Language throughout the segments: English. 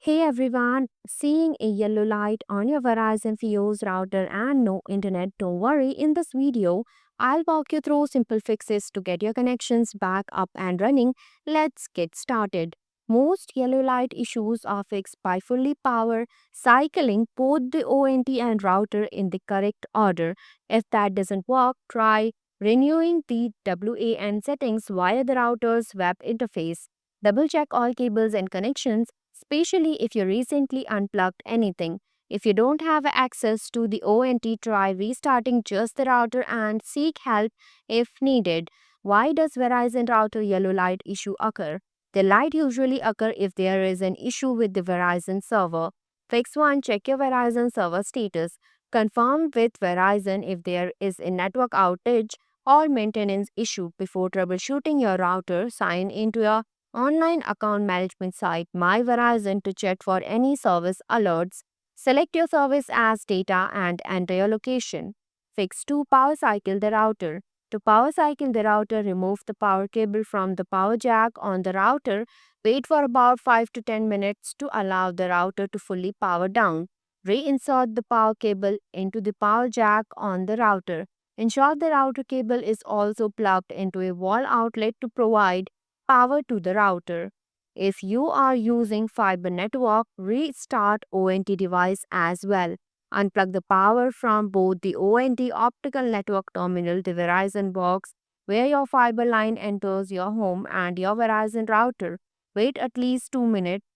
Hey everyone, seeing a yellow light on your Verizon Fios router and no internet, don't worry. In this video, I'll walk you through simple fixes to get your connections back up and running. Let's get started. Most yellow light issues are fixed by fully power cycling both the ONT and router in the correct order. If that doesn't work, try renewing the WAN settings via the router's web interface. Double check all cables and connections, especially if you recently unplugged anything. If you don't have access to the ONT, try restarting just the router and seek help if needed. Why does Verizon router yellow light issue occur? The light usually occur if there is an issue with the Verizon server. Fix 1. Check your Verizon server status. Confirm with Verizon if there is a network outage or maintenance issue before troubleshooting your router. Sign into your online account management site My Verizon to check for any service alerts. Select your service as data and enter your location. Fix 2. Power cycle the router. To power cycle the router, remove the power cable from the power jack on the router. Wait for about 5 to 10 minutes to allow the router to fully power down. Reinsert the power cable into the power jack on the router. Ensure the router cable is also plugged into a wall outlet to provide power to the router. If you are using fiber network, restart ONT device as well. Unplug the power from both the ONT optical network terminal, the Verizon box, where your fiber line enters your home, and your Verizon router. Wait at least 2 minutes.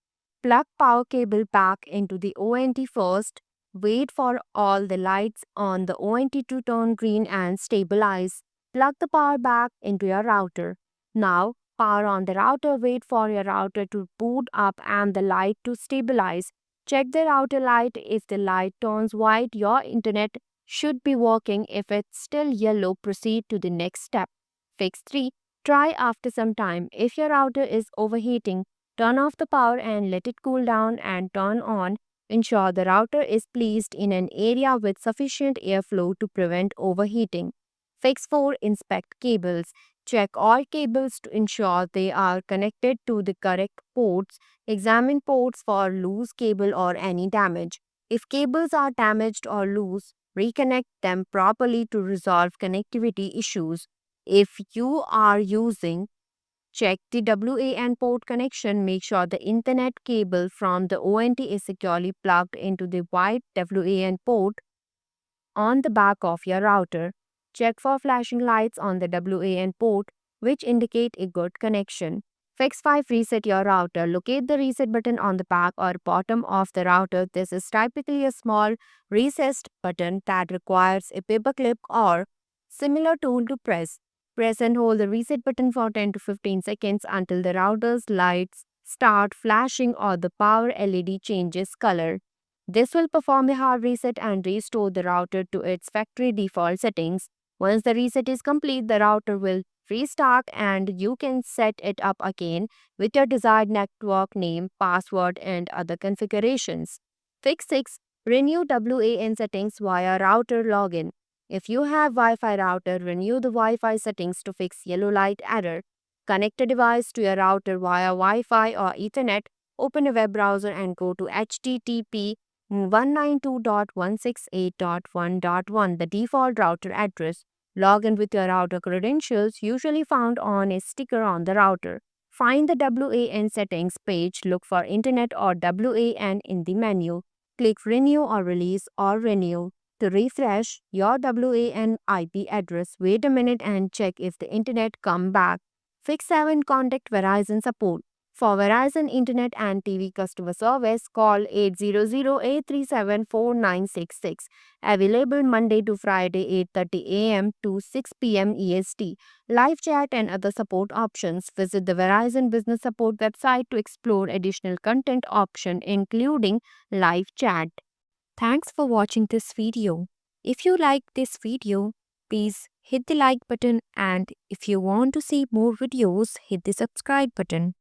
Plug power cable back into the ONT first. Wait for all the lights on the ONT to turn green and stabilize. Plug the power back into your router. Now, power on the router. Wait for your router to boot up and the light to stabilize. Check the router light. If the light turns white, your internet should be working. If it's still yellow, proceed to the next step. Fix 3. Try after some time. If your router is overheating, turn off the power and let it cool down and turn on. Ensure the router is placed in an area with sufficient airflow to prevent overheating. Fix 4. Inspect cables. Check all cables to ensure they are connected to the correct ports. Examine ports for loose cable or any damage. If cables are damaged or loose, reconnect them properly to resolve connectivity issues. If you are using Check the WAN port connection. Make sure the Internet cable from the ONT is securely plugged into the white WAN port on the back of your router. Check for flashing lights on the WAN port, which indicate a good connection. Fix 5. Reset your router. Locate the reset button on the back or bottom of the router. This is typically a small recessed button that requires a paperclip or similar tool to press. Press and hold the reset button for 10 to 15 seconds until the router's lights start flashing or the power LED changes color. This will perform a hard reset and restore the router to its factory default settings. Once the reset is complete, the router will restart and you can set it up again with your desired network name, password, and other configurations. Fix 6. Renew WAN settings via router login. If you have Wi-Fi router, renew the Wi-Fi settings to fix yellow light error. Connect a device to your router via Wi-Fi or Ethernet. Open a web browser and go to http 192.168.1.1, the default router address. Log in with your router credentials, usually found on a sticker on the router. Find the WAN settings page, look for Internet or WAN in the menu. Click Renew or Release or Renew. To refresh your WAN IP address, wait a minute and check if the Internet come back. Fix 7. Contact Verizon support. For Verizon Internet and TV customer service, call 800-837-4966. Available Monday to Friday 8:30 a.m. to 6 p.m. EST. Live chat and other support options. Visit the Verizon Business Support website to explore additional content options including live chat. Thanks for watching this video. If you like this video, please hit the like button, and if you want to see more videos, hit the subscribe button.